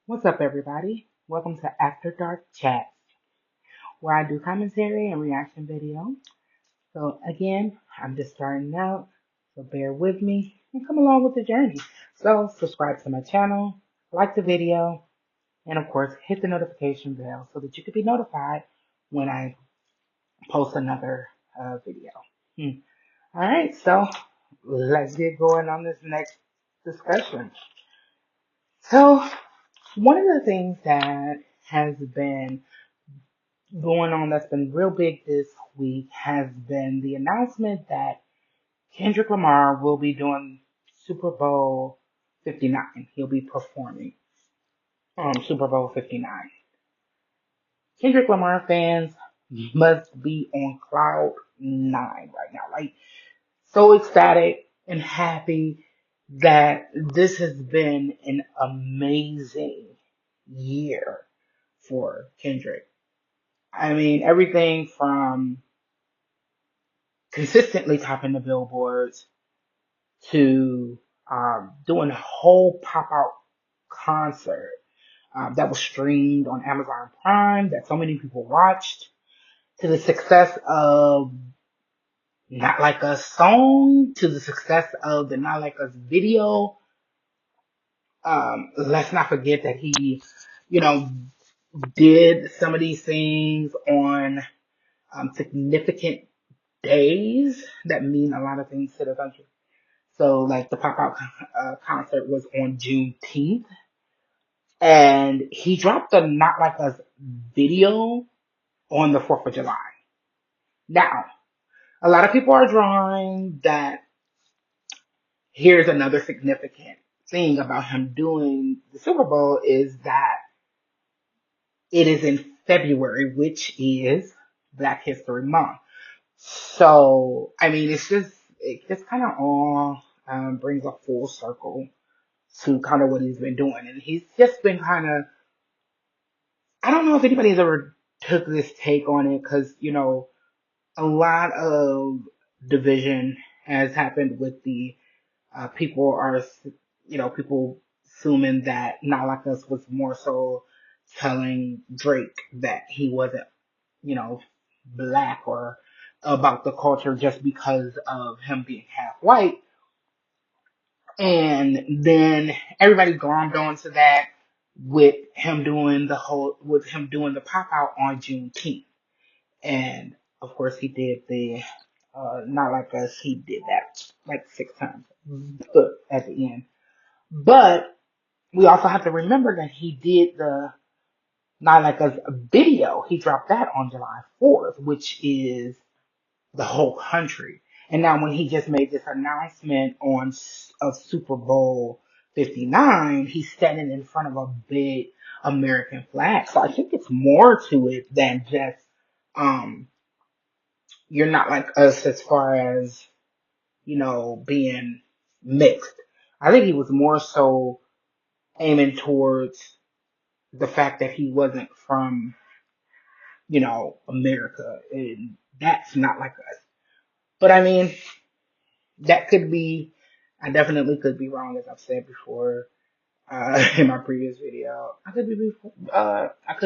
What's up, everybody? Welcome to After Dark Chat, where I do commentary and reaction video. So, again, I'm just starting out, so bear with me and come along with the journey. So, subscribe to my channel, like the video, and of course, hit the notification bell so that you can be notified when I post another video. All right, so let's get going on this next discussion. So, one of the things that has been going on that's been real big this week has been the announcement that Kendrick Lamar will be doing Super Bowl 59. He'll be performing Super Bowl 59. Kendrick Lamar fans must be on cloud nine right now. Like, so ecstatic and happy that this has been an amazing year for Kendrick. I mean, everything from consistently topping the billboards to doing a whole pop out concert that was streamed on Amazon Prime that so many people watched, to the success of Not Like Us song, to the success of the Not Like Us video. Let's not forget that he, you know, did some of these things on significant days that mean a lot of things to the country. So, like, the pop out concert was on Juneteenth, and he dropped the Not Like Us video on the 4th of July. Now, a lot of people are drawing that here's another significant thing about him doing the Super Bowl is that it is in February, which is Black History Month. So, I mean, it just kind of all brings a full circle to kind of what he's been doing. And he's just been kind of, I don't know if anybody's ever took this take on it because, a lot of division has happened with the people are, people assuming that Not Like Us was more so telling Drake that he wasn't, you know, black or about the culture just because of him being half white. And then everybody glommed onto that with him doing the pop out on Juneteenth. And of course he did the Not Like Us, he did that like 6 times at the end. But we also have to remember that he did the Not Like Us video. He dropped that on July 4th, which is the whole country. And now when he just made this announcement of Super Bowl 59, he's standing in front of a big American flag. So I think it's more to it than just, um, you're not like us as far as, being mixed. I think he was more so aiming towards the fact that he wasn't from, America. And that's not like us. But I mean, that could be, I definitely could be wrong, as I've said before, in my previous video. I could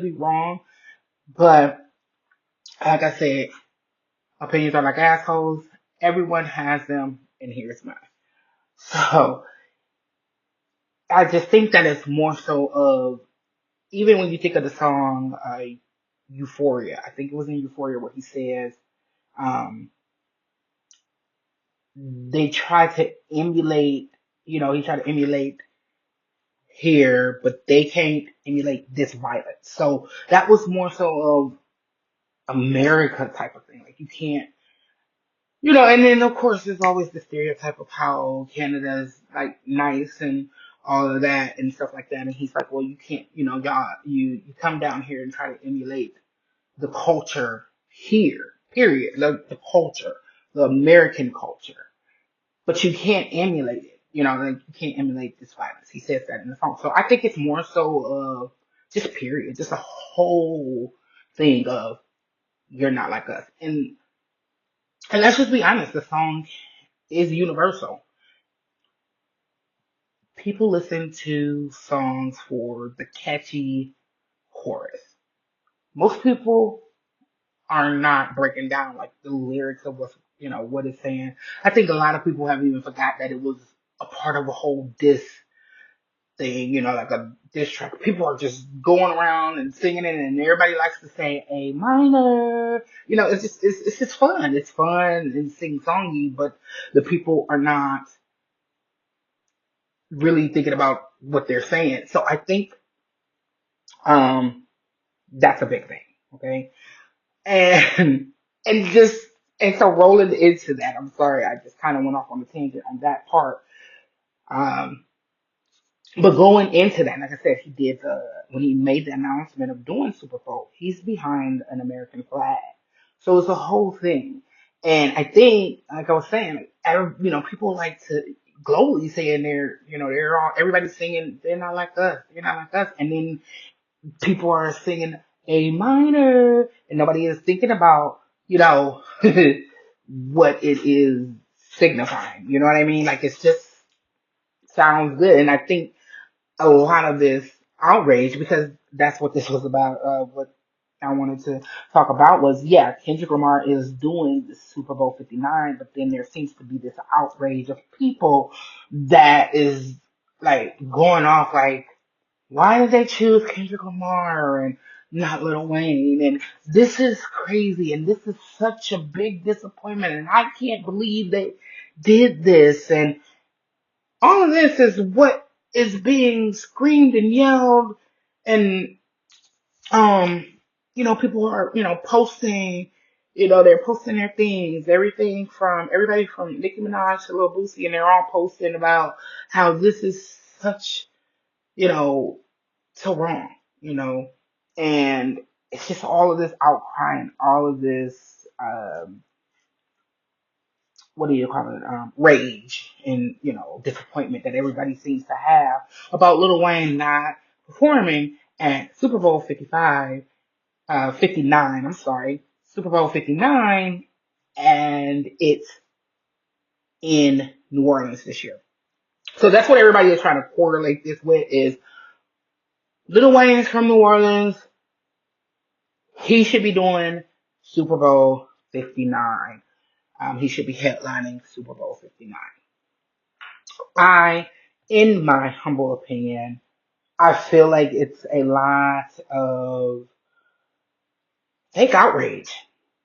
be wrong, but like I said, opinions are like assholes. Everyone has them, and here's mine. So I just think that it's more so of, even when you think of the song Euphoria, I think it was in Euphoria where he says, um, they try to emulate, he tried to emulate here, but they can't emulate this violence. So that was more so of America type of thing. Like, you can't, and then of course there's always the stereotype of how Canada's like nice and all of that and stuff like that. And he's like, well, you can't, y'all, you come down here and try to emulate the culture here, period. The culture, the American culture. But you can't emulate it. Like, you can't emulate this violence. He says that in the song. So I think it's more so of just period, just a whole thing of you're not like us. And let's just be honest, the song is universal. people listen to songs for the catchy chorus. Most people are not breaking down like the lyrics of what's, what it's saying. I think a lot of people have even forgot that it was a part of a whole diss thing, like a diss track. People are just going around and singing it, and everybody likes to say A minor. It's just fun. It's fun and sing songy, but the people are not really thinking about what they're saying. So I think um that's a big thing. Okay. And and just and so rolling into that, I'm sorry, I just kind of went off on a tangent on that part. Um But going into that, like I said, he did when he made the announcement of doing Super Bowl, he's behind an American flag. So it's a whole thing. And I think, like I was saying, people like to globally saying they're all, everybody's singing, they're not like us, they're not like us. And then people are singing A minor and nobody is thinking about, what it is signifying. You know what I mean? Like it's just sounds good. And I think a lot of this outrage, because that's what this was about. What I wanted to talk about was, yeah, Kendrick Lamar is doing the Super Bowl 59, but then there seems to be this outrage of people that is like going off like, why did they choose Kendrick Lamar and not Lil Wayne? And this is crazy, and this is such a big disappointment, and I can't believe they did this, and all of this is what is being screamed and yelled, and um people are posting, they're posting their things, everybody from Nicki Minaj to Lil Boosie, and they're all posting about how this is such, you know so wrong, and it's just all of this outcry and all of this what do you call it, rage and, disappointment that everybody seems to have about Lil Wayne not performing at Super Bowl 59, I'm sorry, Super Bowl 59, and it's in New Orleans this year. So that's what everybody is trying to correlate this with is Lil Wayne's from New Orleans. He should be doing Super Bowl 59. He should be headlining Super Bowl 59. In my humble opinion, I feel like it's a lot of fake outrage.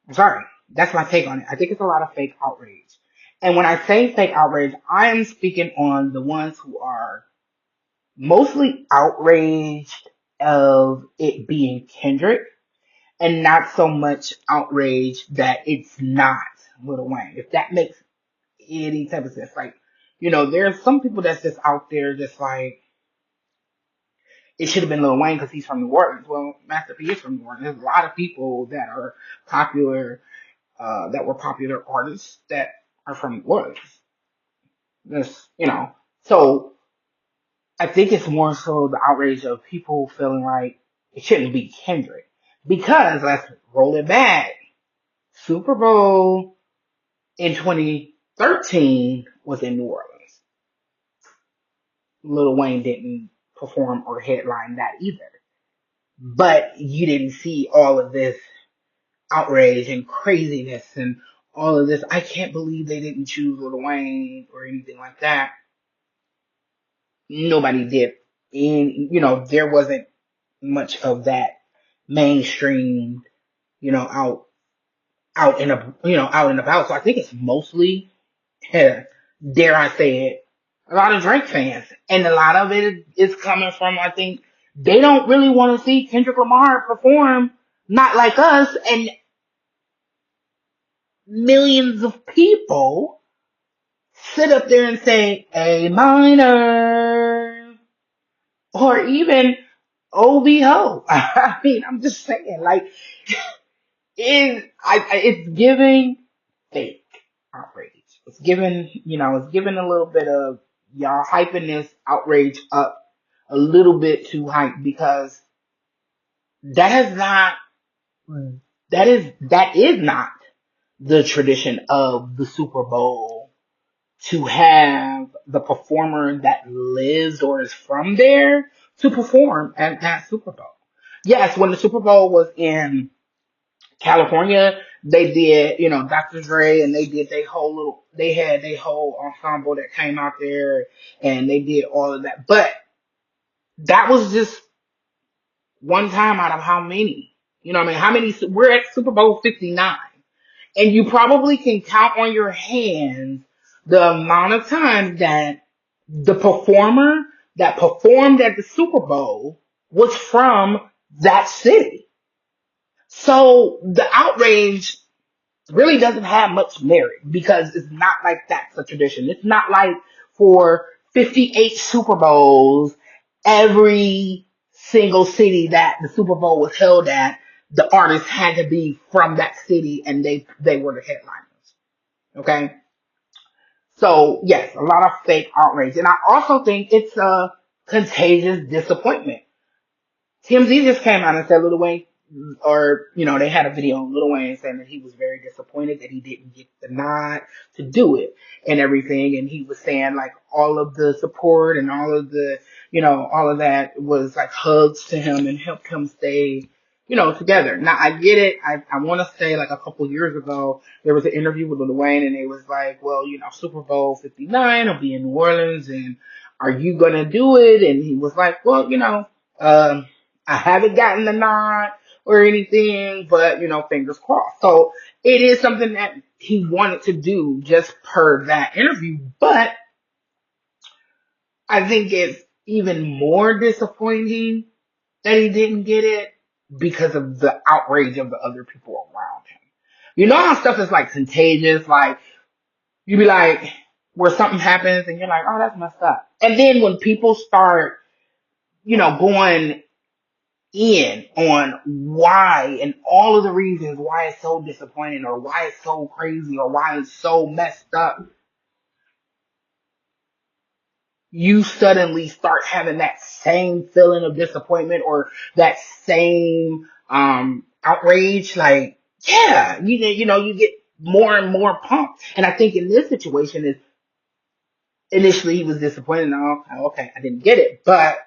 I'm sorry. That's my take on it. I think it's a lot of fake outrage. And when I say fake outrage, I am speaking on the ones who are mostly outraged of it being Kendrick and not so much outrage that it's not Lil Wayne. If that makes any type of sense. Like, there's some people that's just out there just like, it should have been Lil Wayne because he's from New Orleans. Well, Master P is from New Orleans. There's a lot of people that are popular, that were popular artists that are from New Orleans. So I think it's more so the outrage of people feeling like it shouldn't be Kendrick. Because let's roll it back. Super Bowl in 2013 was in New Orleans. Lil Wayne didn't perform or headline that either. But you didn't see all of this outrage and craziness and all of this. I can't believe they didn't choose Lil Wayne or anything like that. Nobody did. And, there wasn't much of that mainstream, out and out and about. So I think it's mostly, dare I say it, a lot of Drake fans, and a lot of it is coming from, I think they don't really want to see Kendrick Lamar perform Not Like Us, and millions of people sit up there and say A minor or even OVO. I mean, I'm just saying, like, it's giving fake outrage. It's giving a little bit of y'all hyping this outrage up a little bit too hype because that has not, that is not the tradition of the Super Bowl to have the performer that lives or is from there to perform at that Super Bowl. Yes, when the Super Bowl was in California, they did, Dr. Dre, and they did they had their whole ensemble that came out there, and they did all of that. But that was just one time out of how many? You know what I mean? How many? We're at Super Bowl 59. And you probably can count on your hands the amount of times that the performer that performed at the Super Bowl was from that city. So the outrage really doesn't have much merit because it's not like that's a tradition. It's not like for 58 Super Bowls, every single city that the Super Bowl was held at, the artist had to be from that city and they were the headliners. Okay? So yes, a lot of fake outrage. And I also think it's a contagious disappointment. TMZ just came out and said Lil Wayne, or, they had a video on Lil Wayne saying that he was very disappointed that he didn't get the nod to do it and everything. And he was saying like all of the support and all of the, all of that was like hugs to him and helped him stay, together. Now I get it. I want to say like a couple years ago, there was an interview with Lil Wayne and it was like, well, Super Bowl 59 will be in New Orleans and are you going to do it? And he was like, well, I haven't gotten the nod or anything, but fingers crossed. So it is something that he wanted to do just per that interview, but I think it's even more disappointing that he didn't get it because of the outrage of the other people around him. You know how stuff is like contagious, like you be like, where something happens and you're like, oh, that's messed up. And then when people start, going in on why and all of the reasons why it's so disappointing or why it's so crazy or why it's so messed up, you suddenly start having that same feeling of disappointment or that same outrage. Like, yeah, you get more and more pumped. And I think in this situation is initially he was disappointed. Oh, okay, I didn't get it, but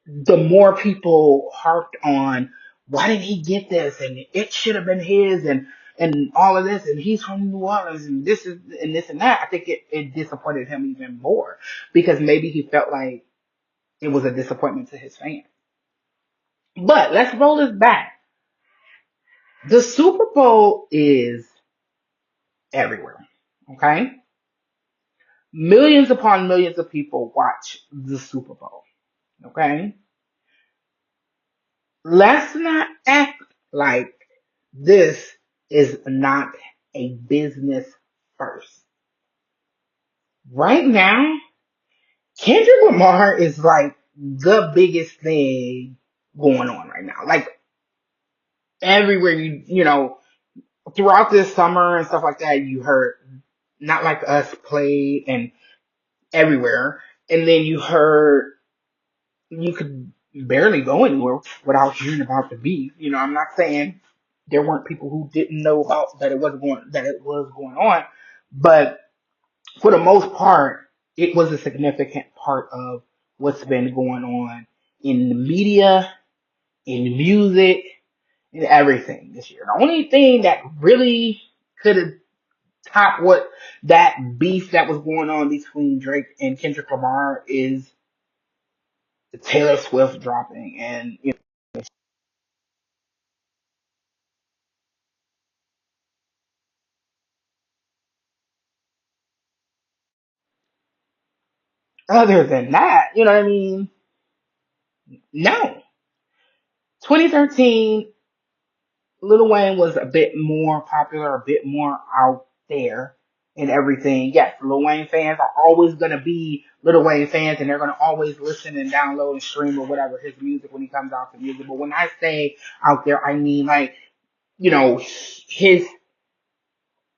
the more people harped on why did he get this and it should have been his and all of this and he's from New Orleans and this is and this and that, I think it disappointed him even more because maybe he felt like it was a disappointment to his fans. But let's roll this back. The Super Bowl is everywhere. Okay? Millions upon millions of people watch the Super Bowl. Okay? Let's not act like this is not a business first. Right now, Kendrick Lamar is like the biggest thing going on right now. Like everywhere throughout this summer and stuff like that, you heard Not Like Us played and everywhere. And then you could barely go anywhere without hearing about the beef. I'm not saying there weren't people who didn't know about that it was going on, but for the most part, it was a significant part of what's been going on in the media, in music, and everything this year. The only thing that really could have topped what that beef that was going on between Drake and Kendrick Lamar is the Taylor Swift dropping. And other than that, you know what I mean? No. 2013, Lil Wayne was a bit more popular, a bit more out there and everything. Yes, Lil Wayne fans are always going to be Lil Wayne fans and they're going to always listen and download and stream or whatever his music when he comes out to music. But when I say out there, I mean like, his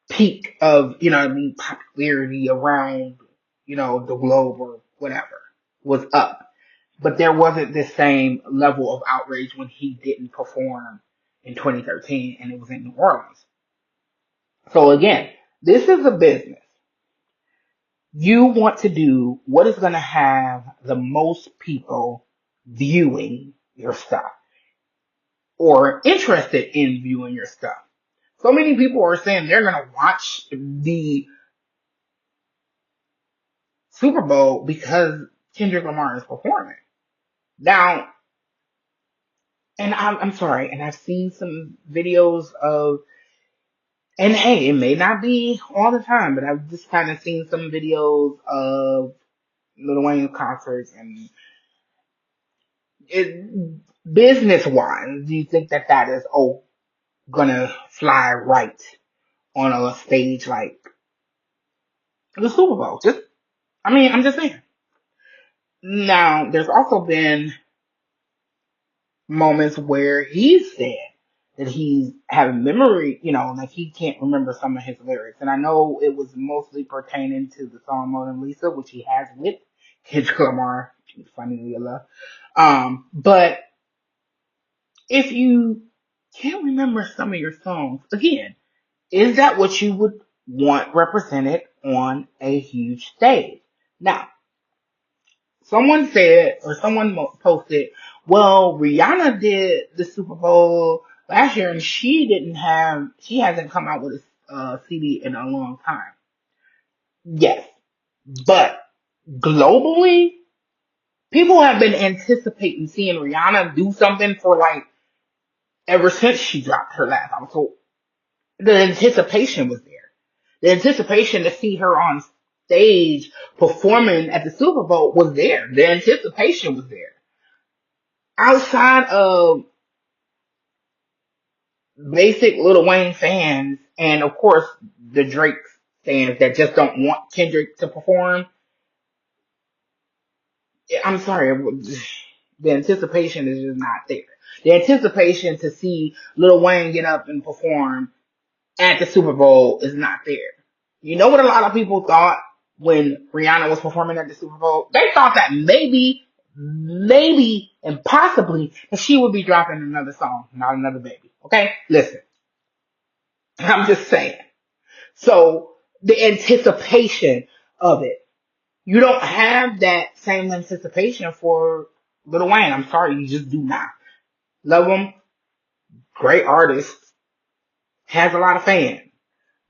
peak of, popularity around, the globe or whatever was up. But there wasn't the same level of outrage when he didn't perform in 2013 and it was in New Orleans. So again, this is a business. You want to do what is going to have the most people viewing your stuff or interested in viewing your stuff. So many people are saying they're going to watch the Super Bowl because Kendrick Lamar is performing. Now, and I'm sorry, and I've seen some videos of, and hey, it may not be all the time, but I've just kind of seen some videos of Lil Wayne concerts, and it, business wise, do you think that that is gonna fly right on a stage like the Super Bowl? Just, I mean, I'm just saying. Now, there's also been moments where he said that he's having memory, like he can't remember some of his lyrics. And I know it was mostly pertaining to the song Mona Lisa, which he has with Kendrick Lamar, funnily enough. But if you can't remember some of your songs, again, is that what you would want represented on a huge stage? Now, someone said, or someone posted, well, Rihanna did the Super Bowl last year and she hasn't come out with a CD in a long time. Yes, but globally, people have been anticipating seeing Rihanna do something for like ever since she dropped her last album. So the anticipation was there. The anticipation to see her on stage performing at the Super Bowl was there. The anticipation was there. Outside of basic Lil Wayne fans and of course the Drake fans that just don't want Kendrick to perform, I'm sorry, the anticipation is just not there. The anticipation to see Lil Wayne get up and perform at the Super Bowl is not there. You know what a lot of people thought when Rihanna was performing at the Super Bowl? They thought that maybe, and possibly that she would be dropping another song, not another baby. Okay? Listen. I'm just saying. So, the anticipation of it. You don't have that same anticipation for Lil Wayne. I'm sorry, you just do not. Love him. Great artist. Has a lot of fans.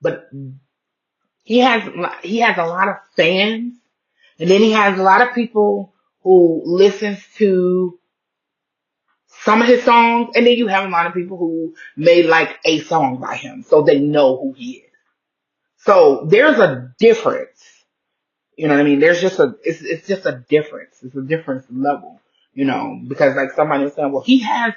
But he has a lot of fans, and then he has a lot of people who listens to some of his songs, and then you have a lot of people who made like a song by him, so they know who he is. So there's a difference. You know what I mean? It's just a difference. It's a difference level, because like somebody was saying, well, he has,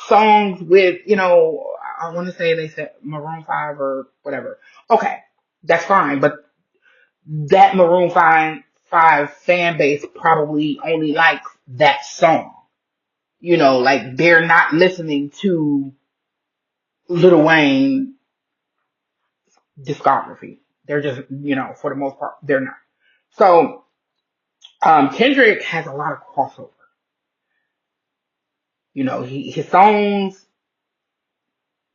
songs with, I want to say they said Maroon 5 or whatever. Okay, that's fine, but that Maroon 5 fan base probably only likes that song. Like they're not listening to Lil Wayne discography. They're just, for the most part, they're not. So, Kendrick has a lot of crossover. His songs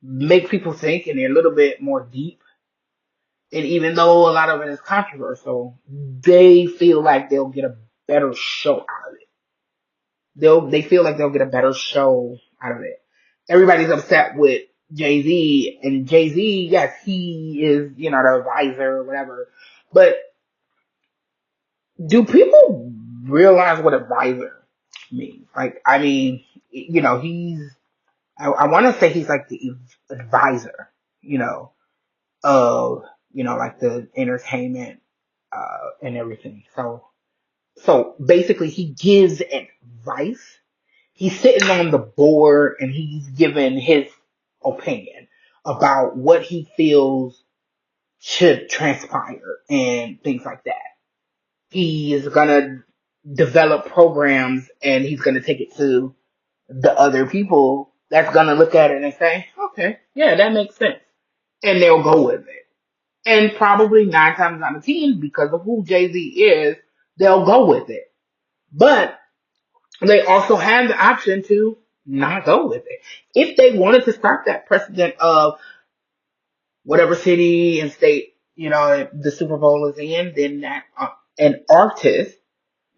make people think and they're a little bit more deep. And even though a lot of it is controversial, they feel like they'll get a better show out of it. They feel like they'll get a better show out of it. Everybody's upset with Jay-Z, and Jay-Z, yes, he is, the advisor or whatever. But do people realize what advisor means? Like, I mean, I want to say he's like the advisor, of, like the entertainment, and everything. So basically he gives advice. He's sitting on the board and he's giving his opinion about what he feels should transpire and things like that. He is gonna develop programs and he's gonna take it to the other people that's gonna look at it and say, okay, yeah, that makes sense. And they'll go with it. And probably 9 times out of 10, because of who Jay-Z is, they'll go with it. But they also have the option to not go with it. If they wanted to start that precedent of whatever city and state, if the Super Bowl is in, then that an artist,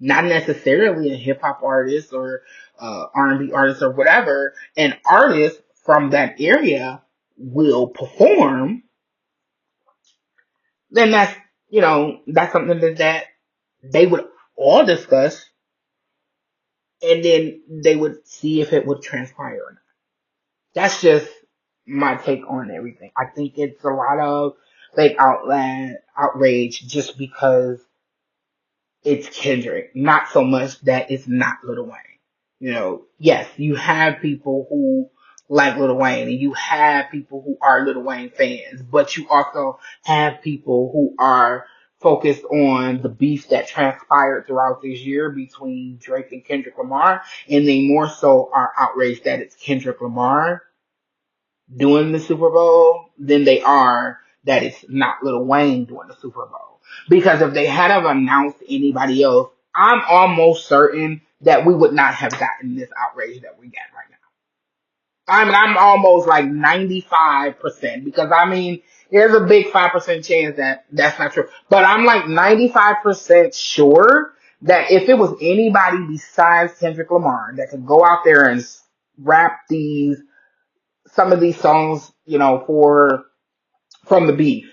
not necessarily a hip hop artist or R&B artist or whatever, an artist from that area will perform, then that's something that they would all discuss, and then they would see if it would transpire or not. That's just my take on everything. I think it's a lot of fake outrage just because it's Kendrick, not so much that it's not Lil Wayne. Yes, you have people who like Lil Wayne and you have people who are Lil Wayne fans, but you also have people who are focused on the beef that transpired throughout this year between Drake and Kendrick Lamar, and they more so are outraged that it's Kendrick Lamar doing the Super Bowl than they are that it's not Lil Wayne doing the Super Bowl. Because if they had have announced anybody else, I'm almost certain that we would not have gotten this outrage that we get right now. I'm almost like 95% because there's a big 5% chance that that's not true. But I'm like 95% sure that if it was anybody besides Kendrick Lamar that could go out there and rap some of these songs, from the beef.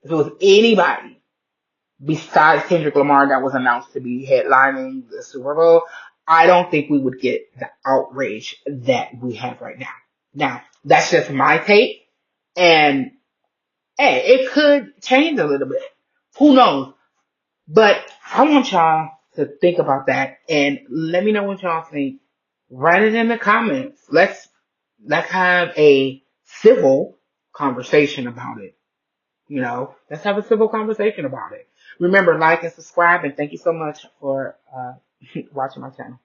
If it was anybody besides Kendrick Lamar that was announced to be headlining the Super Bowl, I don't think we would get the outrage that we have right now. Now, that's just my take, and hey, it could change a little bit. Who knows? But I want y'all to think about that and let me know what y'all think. Write it in the comments. Let's have a civil conversation about it. Let's have a civil conversation about it. Remember, like and subscribe, and thank you so much for watching my channel.